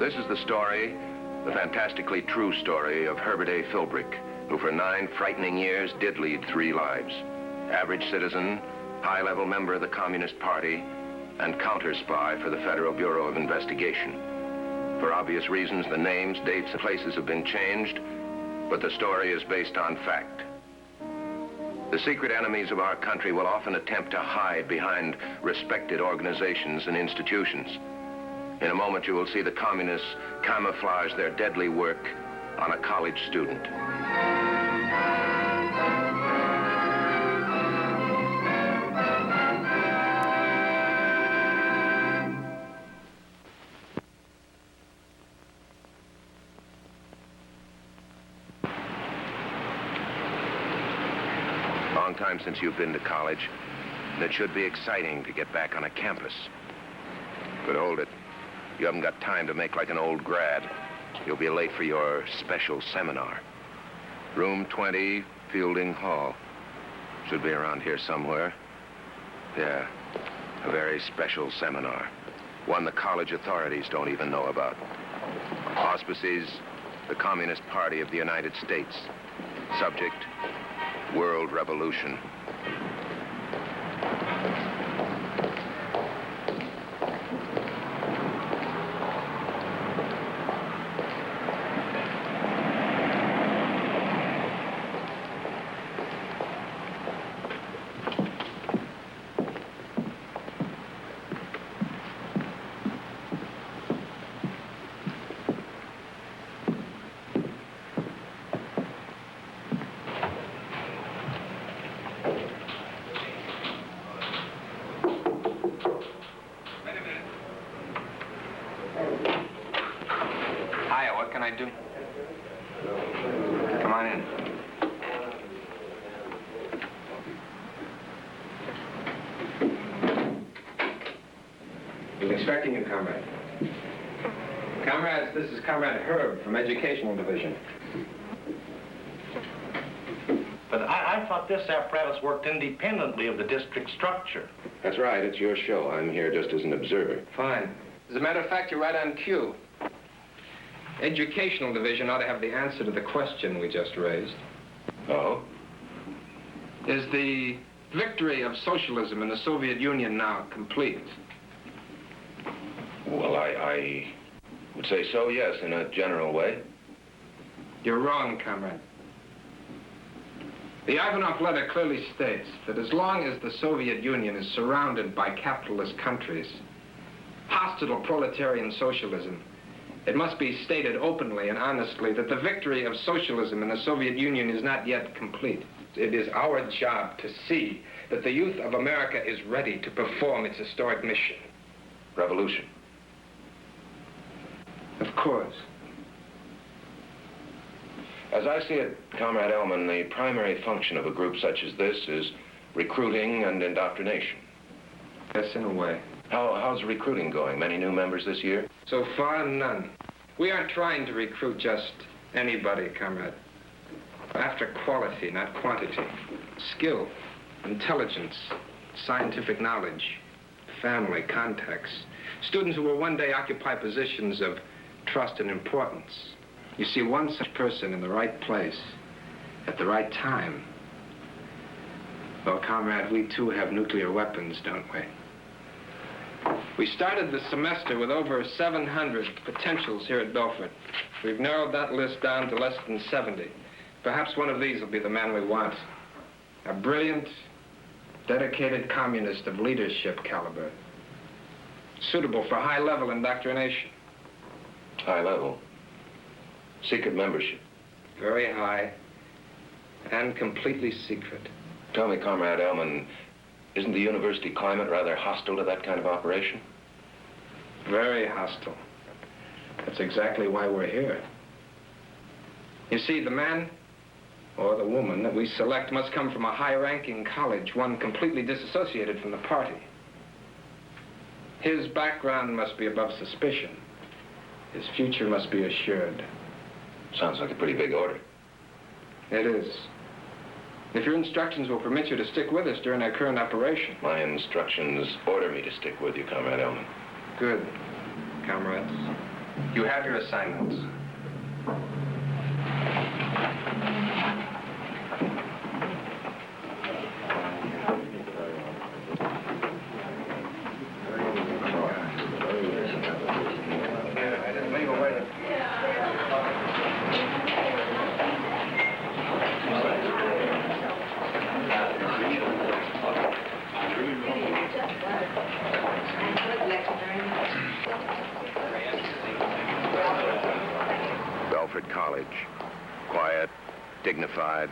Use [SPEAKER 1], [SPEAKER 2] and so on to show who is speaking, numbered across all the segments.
[SPEAKER 1] This is the story, the fantastically true story of Herbert A. Philbrick, who for 9 frightening years did lead 3 lives. Average citizen, high-level member of the Communist Party, and counter-spy for the Federal Bureau of Investigation. For obvious reasons, the names, dates, and places have been changed, but the story is based on fact. The secret enemies of our country will often attempt to hide behind respected organizations and institutions. In a moment, you will see the communists camouflage their deadly work on a college student. Long time since you've been to college, and it should be exciting to get back on a campus. But hold it. You haven't got time to make like an old grad. You'll be late for your special seminar. Room 20, Fielding Hall. Should be around here somewhere. Yeah, a very special seminar. One the college authorities don't even know about. Auspices, the Communist Party of the United States. Subject, World Revolution.
[SPEAKER 2] Come on in. I was expecting you, comrade. Comrades, this is Comrade Herb from Educational Division.
[SPEAKER 3] But I thought this apparatus worked independently of the district structure.
[SPEAKER 1] That's right, it's your show. I'm here just as an observer.
[SPEAKER 2] Fine. As a matter of fact, you're right on cue. Educational Division ought to have the answer to the question we just raised.
[SPEAKER 1] Oh?
[SPEAKER 2] Is the victory of socialism in the Soviet Union now complete?
[SPEAKER 1] Well, I would say so, yes, in a general way.
[SPEAKER 2] You're wrong, comrade. The Ivanov letter clearly states that as long as the Soviet Union is surrounded by capitalist countries, hostile to proletarian socialism, it must be stated openly and honestly that the victory of socialism in the Soviet Union is not yet complete. It is our job to see that the youth of America is ready to perform its historic mission.
[SPEAKER 1] Revolution.
[SPEAKER 2] Of course.
[SPEAKER 1] As I see it, Comrade Ellman, the primary function of a group such as this is recruiting and indoctrination.
[SPEAKER 2] Yes, in a way.
[SPEAKER 1] How's recruiting going? Many new members this year?
[SPEAKER 2] So far, none. We aren't trying to recruit just anybody, comrade. We're after quality, not quantity. Skill, intelligence, scientific knowledge, family, contacts. Students who will one day occupy positions of trust and importance. You see, one such person in the right place at the right time. Well, comrade, we too have nuclear weapons, don't we? We started the semester with over 700 potentials here at Belfort. We've narrowed that list down to less than 70. Perhaps one of these will be the man we want. A brilliant, dedicated communist of leadership caliber. Suitable for high-level indoctrination.
[SPEAKER 1] High level. Secret membership.
[SPEAKER 2] Very high and completely secret.
[SPEAKER 1] Tell me, Comrade Ellman, isn't the university climate rather hostile to that kind of operation?
[SPEAKER 2] Very hostile. That's exactly why we're here. You see, the man or the woman that we select must come from a high-ranking college, one completely disassociated from the party. His background must be above suspicion. His future must be assured.
[SPEAKER 1] Sounds like a pretty big order.
[SPEAKER 2] It is. If your instructions will permit you to stick with us during our current operation.
[SPEAKER 1] My instructions order me to stick with you, Comrade Ellman.
[SPEAKER 2] Good, comrades. You have your assignments.
[SPEAKER 1] Belford College. Quiet, dignified,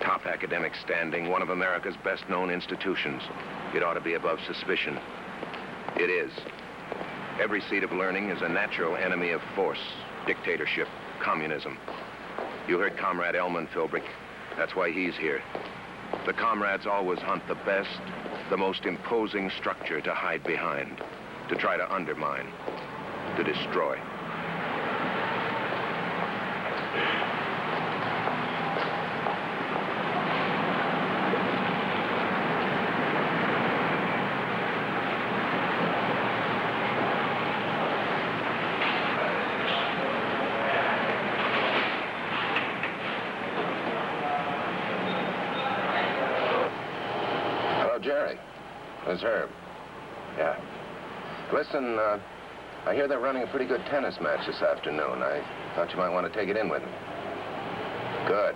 [SPEAKER 1] top academic standing, one of America's best-known institutions. It ought to be above suspicion. It is. Every seat of learning is a natural enemy of force, dictatorship, communism. You heard Comrade Elman Philbrick. That's why he's here. The comrades always hunt the best, the most imposing structure to hide behind, to try to undermine, to destroy. Jerry, it's Herb. Yeah. Listen, I hear they're running a pretty good tennis match this afternoon. I thought you might want to take it in with me. Good.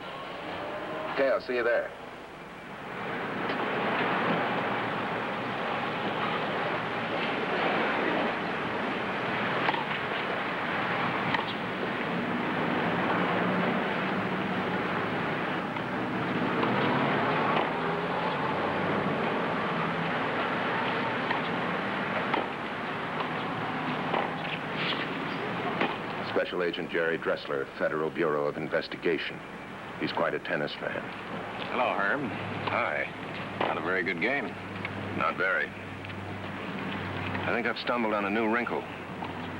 [SPEAKER 1] Okay, I'll see you there. Special Agent Jerry Dressler, Federal Bureau of Investigation. He's quite a tennis fan.
[SPEAKER 4] Hello, Herb.
[SPEAKER 1] Hi.
[SPEAKER 4] Not a very good game.
[SPEAKER 1] Not very. I think I've stumbled on a new wrinkle.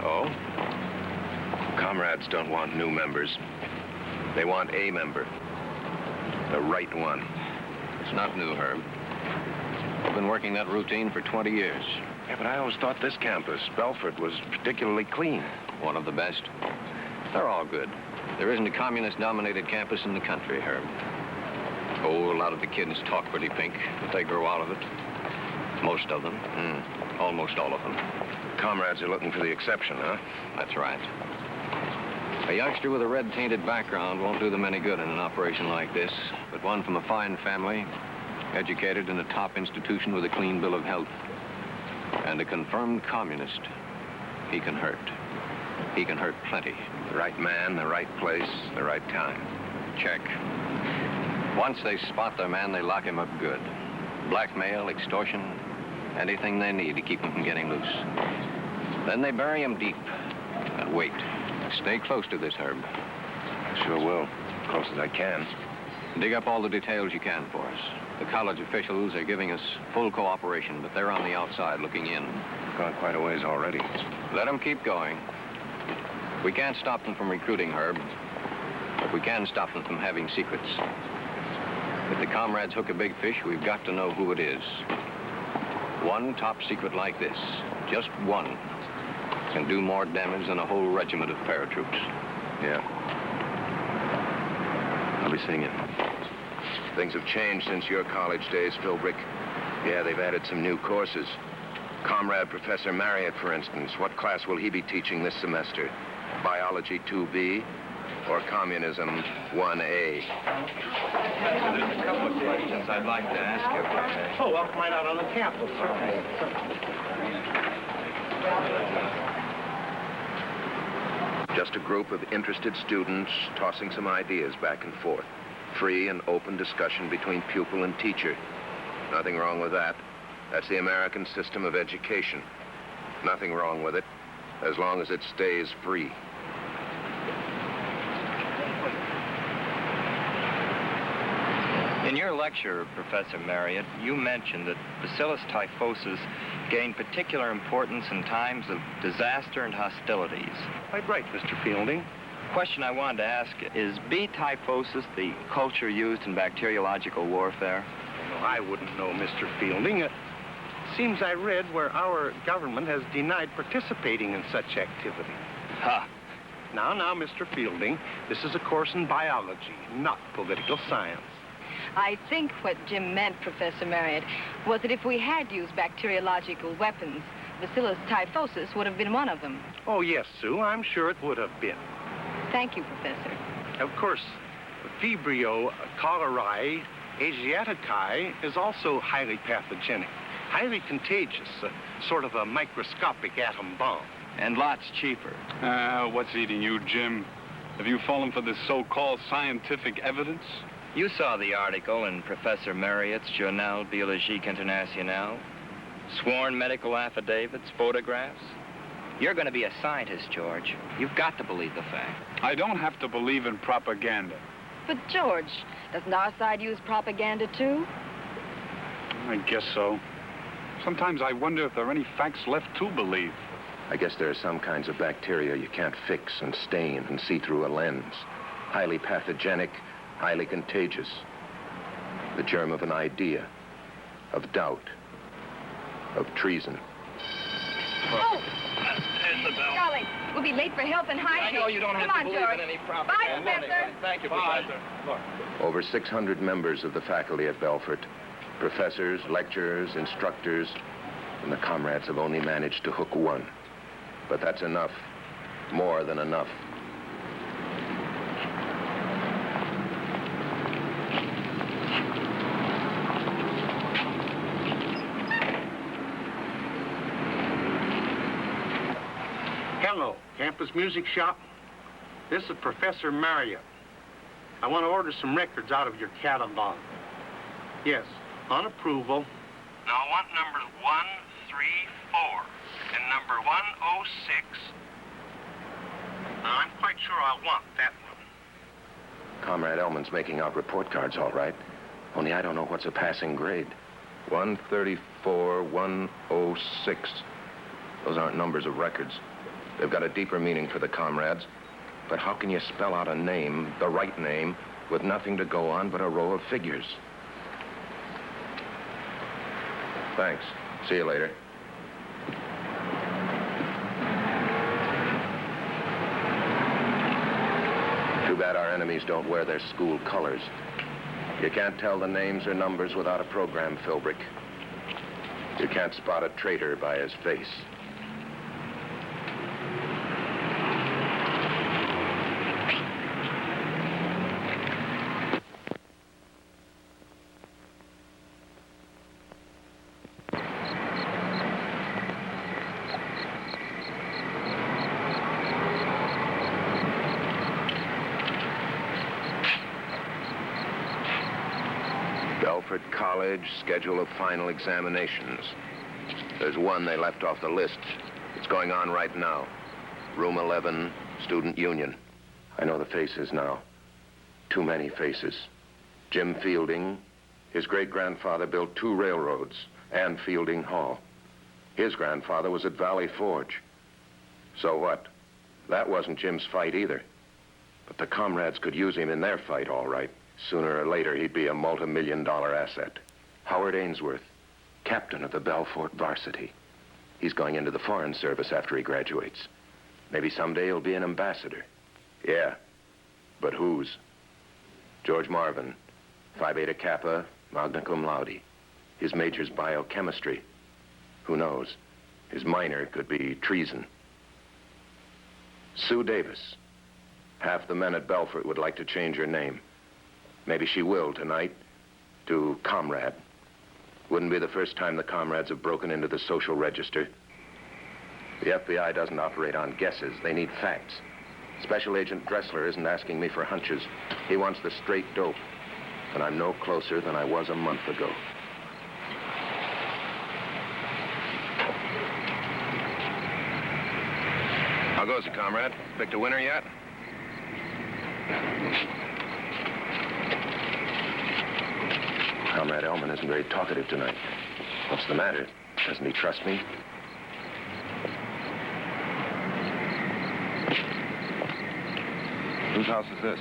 [SPEAKER 4] Oh?
[SPEAKER 1] Comrades don't want new members. They want a member. The right one.
[SPEAKER 4] It's not new, Herb. I've been working that routine for 20 years.
[SPEAKER 1] Yeah, but I always thought this campus, Belford, was particularly clean.
[SPEAKER 4] One of the best. They're all good. There isn't a communist-dominated campus in the country, Herb. Oh, a lot of the kids talk pretty pink, but they grow out of it. Most of them. Almost all of them.
[SPEAKER 1] Comrades are looking for the exception, huh?
[SPEAKER 4] That's right. A youngster with a red-tainted background won't do them any good in an operation like this, but one from a fine family, educated in a top institution with a clean bill of health, and a confirmed communist, he can hurt. He can hurt plenty.
[SPEAKER 1] The right man, the right place, the right time.
[SPEAKER 4] Check. Once they spot their man, they lock him up good. Blackmail, extortion, anything they need to keep him from getting loose. Then they bury him deep and wait. Stay close to this, Herb.
[SPEAKER 1] I sure will. Close as I can.
[SPEAKER 4] Dig up all the details you can for us. The college officials are giving us full cooperation, but they're on the outside looking in.
[SPEAKER 1] Gone quite a ways already.
[SPEAKER 4] Let them keep going. We can't stop them from recruiting, Herb, but we can stop them from having secrets. If the comrades hook a big fish, we've got to know who it is. One top secret like this, just one, can do more damage than a whole regiment of paratroops.
[SPEAKER 1] Yeah. I'll be seeing you. Things have changed since your college days, Philbrick. Yeah, they've added some new courses. Comrade Professor Marriott, for instance, what class will he be teaching this semester? Biology 2B or Communism 1A?
[SPEAKER 4] There's a couple of questions I'd like to ask you.
[SPEAKER 3] Oh, I'll find out on the campus.
[SPEAKER 1] Just a group of interested students tossing some ideas back and forth. Free and open discussion between pupil and teacher. Nothing wrong with that. That's the American system of education. Nothing wrong with it, as long as it stays free.
[SPEAKER 5] In your lecture, Professor Marriott, you mentioned that bacillus typhosus gained particular importance in times of disaster and hostilities.
[SPEAKER 3] Quite right, Mr. Fielding.
[SPEAKER 5] Question I wanted to ask, is B typhosus the culture used in bacteriological warfare?
[SPEAKER 3] No, I wouldn't know, Mr. Fielding. It seems I read where our government has denied participating in such activity.
[SPEAKER 5] Ha!
[SPEAKER 3] Now, Mr. Fielding, this is a course in biology, not political science.
[SPEAKER 6] I think what Jim meant, Professor Marriott, was that if we had used bacteriological weapons, Bacillus typhosus would have been one of them.
[SPEAKER 3] Oh, yes, Sue, I'm sure it would have been.
[SPEAKER 6] Thank you, Professor.
[SPEAKER 3] Of course, Vibrio cholerae asiaticae is also highly pathogenic, highly contagious, sort of a microscopic atom bomb.
[SPEAKER 5] And lots cheaper.
[SPEAKER 7] What's eating you, Jim? Have you fallen for this so-called scientific evidence?
[SPEAKER 5] You saw the article in Professor Marriott's Journal Biologique International. Sworn medical affidavits, photographs. You're going to be a scientist, George. You've got to believe the fact.
[SPEAKER 7] I don't have to believe in propaganda.
[SPEAKER 6] But, George, doesn't our side use propaganda, too?
[SPEAKER 7] I guess so. Sometimes I wonder if there are any facts left to believe.
[SPEAKER 1] I guess there are some kinds of bacteria you can't fix and stain and see through a lens. Highly pathogenic, highly contagious. The germ of an idea, of doubt, of treason.
[SPEAKER 6] Oh! Golly, we'll be late for health and hygiene.
[SPEAKER 5] I know you don't have to believe
[SPEAKER 6] George.
[SPEAKER 5] in any propaganda.
[SPEAKER 6] Bye, Professor.
[SPEAKER 5] Thank you,
[SPEAKER 3] Bye.
[SPEAKER 5] Professor.
[SPEAKER 3] Look,
[SPEAKER 1] Over 600 members of the faculty at Belfort, professors, lecturers, instructors, and the comrades have only managed to hook one. But that's enough. More than enough.
[SPEAKER 3] hello, campus music shop. This is Professor Marriott. I want to order some records out of your catalog. Yes, on approval. Now I want numbers 134 and number 106. Now, I'm quite sure I want that one.
[SPEAKER 1] Comrade Elman's making out report cards, all right. Only I don't know what's a passing grade. 134, 106. Those aren't numbers of records. They've got a deeper meaning for the comrades. But how can you spell out a name, the right name, with nothing to go on but a row of figures? Thanks. See you later. Too bad our enemies don't wear their school colors. You can't tell the names or numbers without a program, Philbrick. You can't spot a traitor by his face. Belfort College, schedule of final examinations. There's one they left off the list. It's going on right now. Room 11, Student Union. I know the faces now. Too many faces. Jim Fielding. His great-grandfather built 2 railroads and Fielding Hall. His grandfather was at Valley Forge. So what? That wasn't Jim's fight either. But the comrades could use him in their fight, all right. Sooner or later, he'd be a multi-million-dollar asset. Howard Ainsworth, captain of the Belfort varsity. He's going into the Foreign Service after he graduates. Maybe someday he'll be an ambassador. Yeah, but whose? George Marvin, Phi Beta Kappa, magna cum laude. His major's biochemistry. Who knows? His minor could be treason. Sue Davis. Half the men at Belfort would like to change her name. Maybe she will tonight, to Comrade. Wouldn't be the first time the comrades have broken into the social register. The FBI doesn't operate on guesses. They need facts. Special Agent Dressler isn't asking me for hunches. He wants the straight dope. And I'm no closer than I was a month ago. How goes it, comrade? Picked a winner yet? Comrade Elman isn't very talkative tonight. What's the matter? Doesn't he trust me? Whose house is this?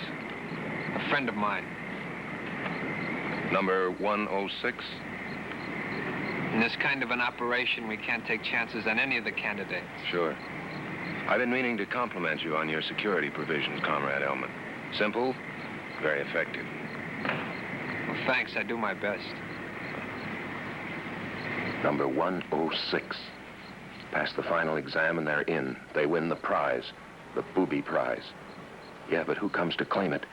[SPEAKER 2] A friend of mine.
[SPEAKER 1] Number 106?
[SPEAKER 2] In this kind of an operation, we can't take chances on any of the candidates.
[SPEAKER 1] Sure. I've been meaning to compliment you on your security provisions, Comrade Elman. Simple, very effective.
[SPEAKER 2] Well, thanks. I do my best.
[SPEAKER 1] Number 106. Pass the final exam and they're in. They win the prize, the booby prize. Yeah, but who comes to claim it?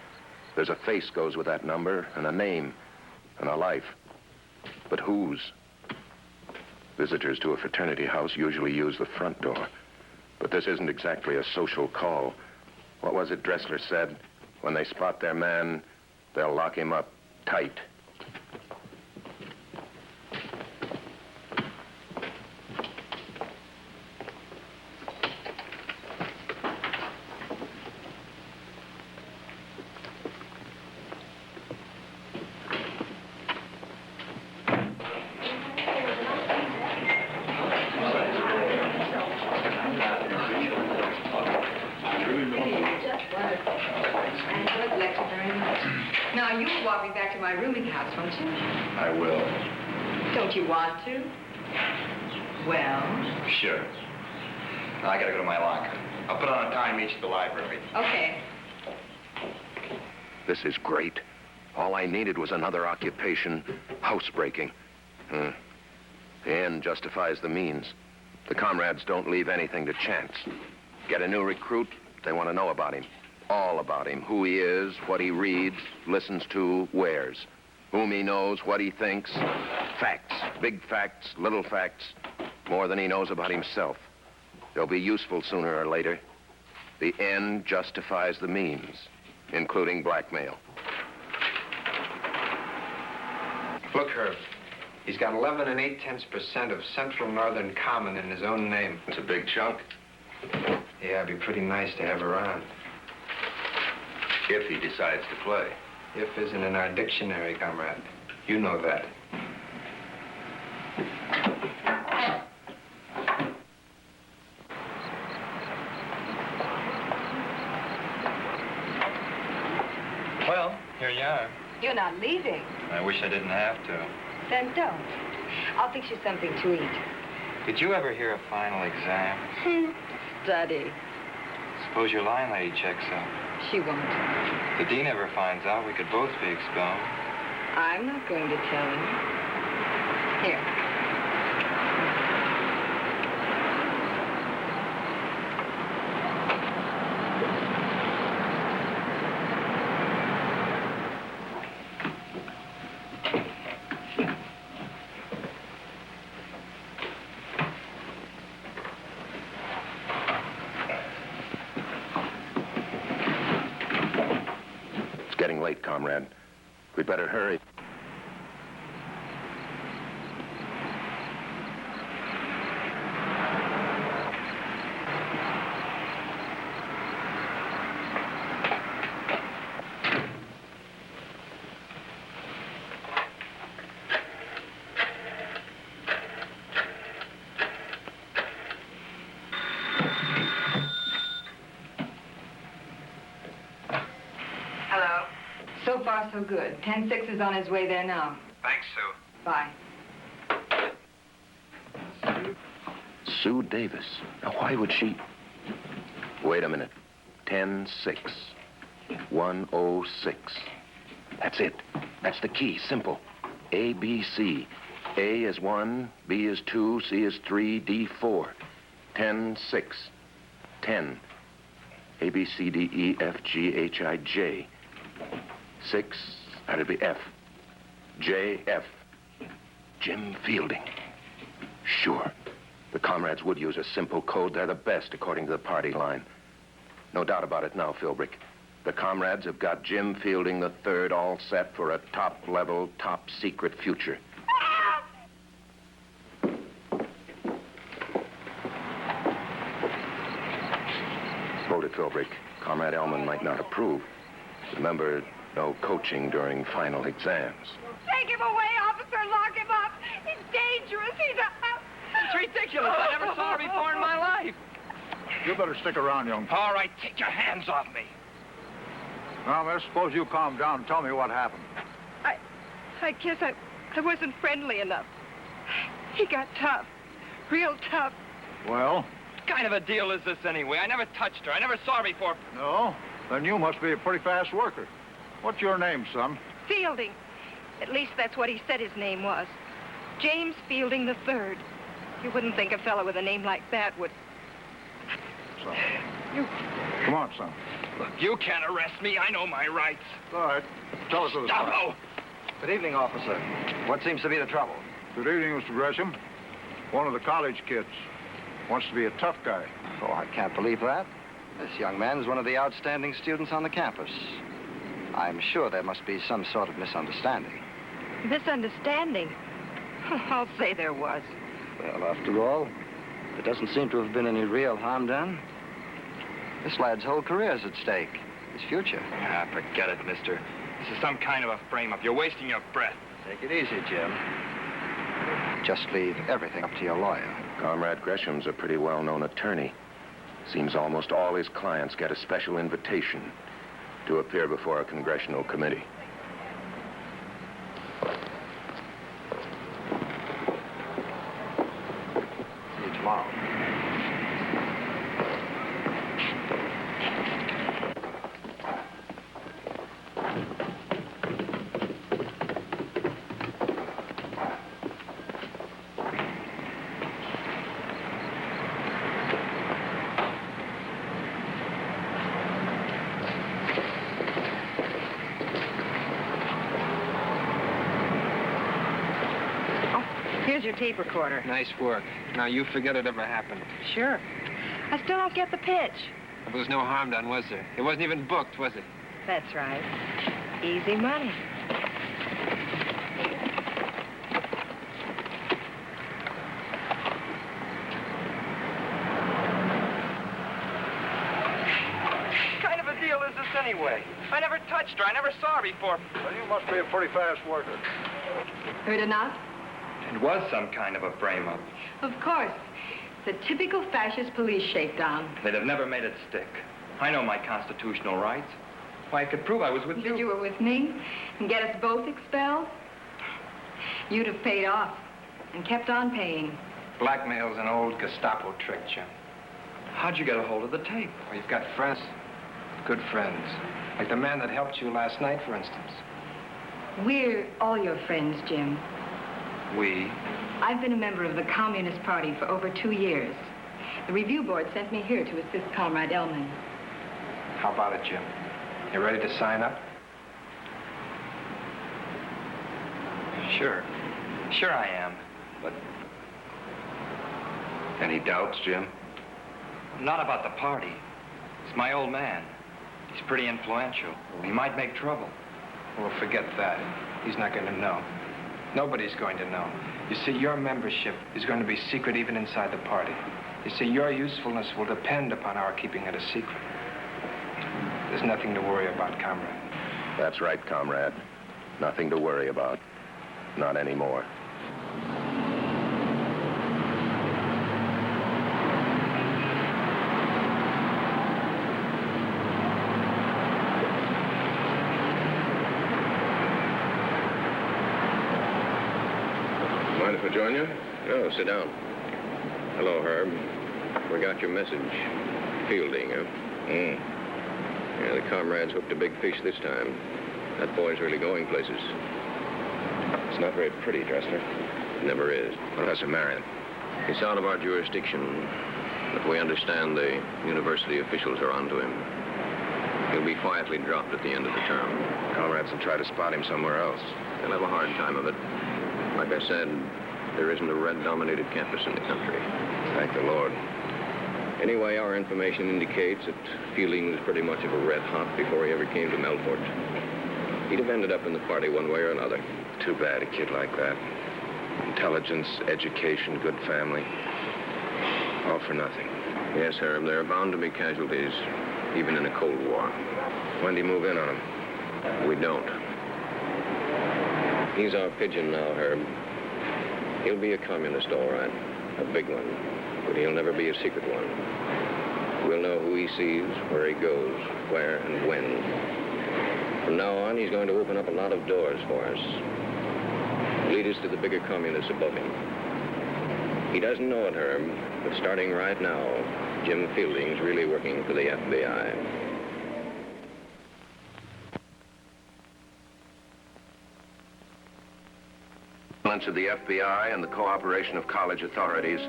[SPEAKER 1] There's a face goes with that number, and a name, and a life. But whose? Visitors to a fraternity house usually use the front door. But this isn't exactly a social call. What was it Dressler said? When they spot their man, they'll lock him up tight.
[SPEAKER 6] Now, you'll walk me back to my rooming house, won't you?
[SPEAKER 1] I will.
[SPEAKER 6] Don't you want to? Well?
[SPEAKER 5] Sure. I gotta go to my locker. I'll put on a time each at the library.
[SPEAKER 6] Okay.
[SPEAKER 1] This is great. All I needed was another occupation, housebreaking. The end justifies the means. The comrades don't leave anything to chance. Get a new recruit, they want to know about him. All about him. Who he is, what he reads, listens to, wears. Whom he knows, what he thinks. Facts. Big facts, little facts. More than he knows about himself. They'll be useful sooner or later. The end justifies the means, including blackmail.
[SPEAKER 2] Look, Herb. He's got 11 8/10% of Central Northern Common in his own name.
[SPEAKER 1] It's a big chunk.
[SPEAKER 2] Yeah, it'd be pretty nice to have around.
[SPEAKER 1] If he decides to play.
[SPEAKER 2] If isn't in our dictionary, comrade. You know that.
[SPEAKER 5] Well, here you are.
[SPEAKER 6] You're not leaving.
[SPEAKER 5] I wish I didn't have to.
[SPEAKER 6] Then don't. I'll fix you something to eat.
[SPEAKER 5] Did you ever hear a final exam?
[SPEAKER 6] Study.
[SPEAKER 5] Suppose your line lady checks out.
[SPEAKER 6] She won't.
[SPEAKER 5] The dean ever finds out, we could both be expelled.
[SPEAKER 6] I'm not going to tell him. Here.
[SPEAKER 1] Getting late, comrade. We'd better hurry.
[SPEAKER 6] So far, so good. 10-6 is on his way there now.
[SPEAKER 2] Thanks, Sue.
[SPEAKER 6] Bye.
[SPEAKER 1] Sue Davis. Now, why would she... Wait a minute. 10-6. 106. That's it. That's the key. Simple. A, B, C. A is 1, B is 2, C is 3, D 4. 10-6. 10. A, B, C, D, E, F, G, H, I, J. 6, that'd be F. J, F. Jim Fielding. Sure. The comrades would use a simple code. They're the best, according to the party line. No doubt about it now, Philbrick. The comrades have got Jim Fielding III all set for a top-level, top-secret future. Hold it, Philbrick. Comrade Elman might not approve. Remember, no coaching during final exams.
[SPEAKER 6] Take him away, officer. Lock him up. He's dangerous. He's a...
[SPEAKER 5] It's ridiculous. I never saw her before in my life.
[SPEAKER 7] You better stick around, young.
[SPEAKER 5] All right, take your hands off me.
[SPEAKER 7] Now, miss, suppose you calm down and tell me what happened.
[SPEAKER 8] I guess I wasn't friendly enough. He got tough. Real tough.
[SPEAKER 7] Well,
[SPEAKER 5] kind of a deal is this anyway? I never touched her. I never saw her before.
[SPEAKER 9] No? Then you must be a pretty fast worker. What's your name, son?
[SPEAKER 8] Fielding. At least that's what he said his name was. James Fielding III. You wouldn't think a fellow with a name like that would...
[SPEAKER 9] Son. Come on, son.
[SPEAKER 5] Look, you can't arrest me. I know my rights.
[SPEAKER 9] All right. Tell us what's
[SPEAKER 5] Stop! Oh.
[SPEAKER 4] Good evening, officer. What seems to be the trouble?
[SPEAKER 9] Good evening, Mr. Gresham. One of the college kids wants to be a tough guy.
[SPEAKER 4] Oh, I can't believe that. This young man is one of the outstanding students on the campus. I'm sure there must be some sort of misunderstanding.
[SPEAKER 8] Misunderstanding? I'll say there was.
[SPEAKER 4] Well, after all, there doesn't seem to have been any real harm done. This lad's whole career's at stake. His future.
[SPEAKER 5] Ah, forget it, mister. This is some kind of a frame-up. You're wasting your breath.
[SPEAKER 4] Take it easy, Jim. Just leave everything up to your lawyer.
[SPEAKER 1] Comrade Gresham's a pretty well-known attorney. Seems almost all his clients get a special invitation to appear before a congressional committee.
[SPEAKER 4] See you tomorrow.
[SPEAKER 8] Here's your tape recorder.
[SPEAKER 2] Nice work. Now, you forget it ever happened.
[SPEAKER 8] Sure. I still don't get the pitch.
[SPEAKER 2] There was no harm done, was there? It wasn't even booked, was it?
[SPEAKER 8] That's right. Easy money.
[SPEAKER 5] What kind of a deal is this anyway? I never touched her. I never saw her before.
[SPEAKER 9] Well, you must be a pretty fast worker.
[SPEAKER 6] Heard enough?
[SPEAKER 5] It was some kind of a frame-up.
[SPEAKER 6] Of course. It's a typical fascist police shakedown.
[SPEAKER 5] They'd have never made it stick. I know my constitutional rights. Why, I could prove I was with you.
[SPEAKER 6] That you were with me and get us both expelled? You'd have paid off and kept on paying.
[SPEAKER 2] Blackmail's an old Gestapo trick, Jim.
[SPEAKER 5] How'd you get a hold of the tape?
[SPEAKER 2] Well, you've got friends. Good friends. Like the man that helped you last night, for instance.
[SPEAKER 6] We're all your friends, Jim.
[SPEAKER 2] We?
[SPEAKER 6] I've been a member of the Communist Party for over 2 years. The review board sent me here to assist Comrade Ellman.
[SPEAKER 2] How about it, Jim? You ready to sign up?
[SPEAKER 5] Sure. Sure I am. But
[SPEAKER 1] Any doubts, Jim?
[SPEAKER 5] not about the party. It's my old man. He's pretty influential. He might make trouble.
[SPEAKER 2] Well, forget that. He's not going to know. Nobody's going to know. You see, your membership is going to be secret even inside the party. You see, your usefulness will depend upon our keeping it a secret. There's nothing to worry about, comrade.
[SPEAKER 1] That's right, comrade. Nothing to worry about. Not anymore. Mind if I join you? No, sit down. Hello, Herb. We got your message. Fielding, huh? Yeah, the comrades hooked a big fish this time. That boy's really going places. It's not very pretty, Dressler. It never is. Professor Marion. It's out of our jurisdiction, but we understand the university officials are onto him. He'll be quietly dropped at the end of the term. Comrades will try to spot him somewhere else. They'll have a hard time of it. Like I said, there isn't a red-dominated campus in the country. Thank the Lord. Anyway, our information indicates that Fielding was pretty much of a red hot before he ever came to Melfort. He'd have ended up in the party one way or another. Too bad, a kid like that. Intelligence, education, good family. All for nothing. Yes, Herb, there are bound to be casualties, even in a Cold War. When do you move in on him? We don't. He's our pigeon now, Herb. He'll be a communist, all right. A big one. But he'll never be a secret one. We'll know who he sees, where he goes, where and when. From now on, he's going to open up a lot of doors for us. Lead us to the bigger communists above him.
[SPEAKER 4] He doesn't know it, Herb, but starting right now, Jim Fielding's really working for the FBI.
[SPEAKER 1] Of the FBI and the cooperation of college authorities,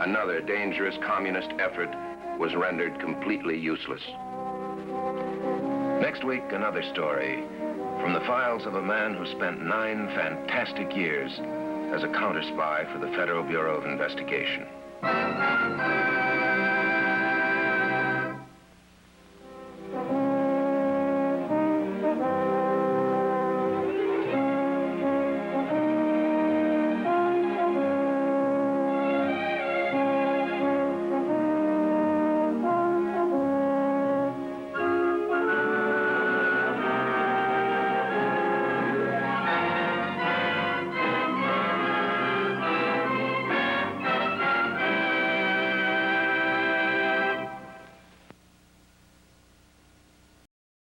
[SPEAKER 1] another dangerous communist effort was rendered completely useless. Next week, another story from the files of a man who spent 9 fantastic years as a counter-spy for the Federal Bureau of Investigation.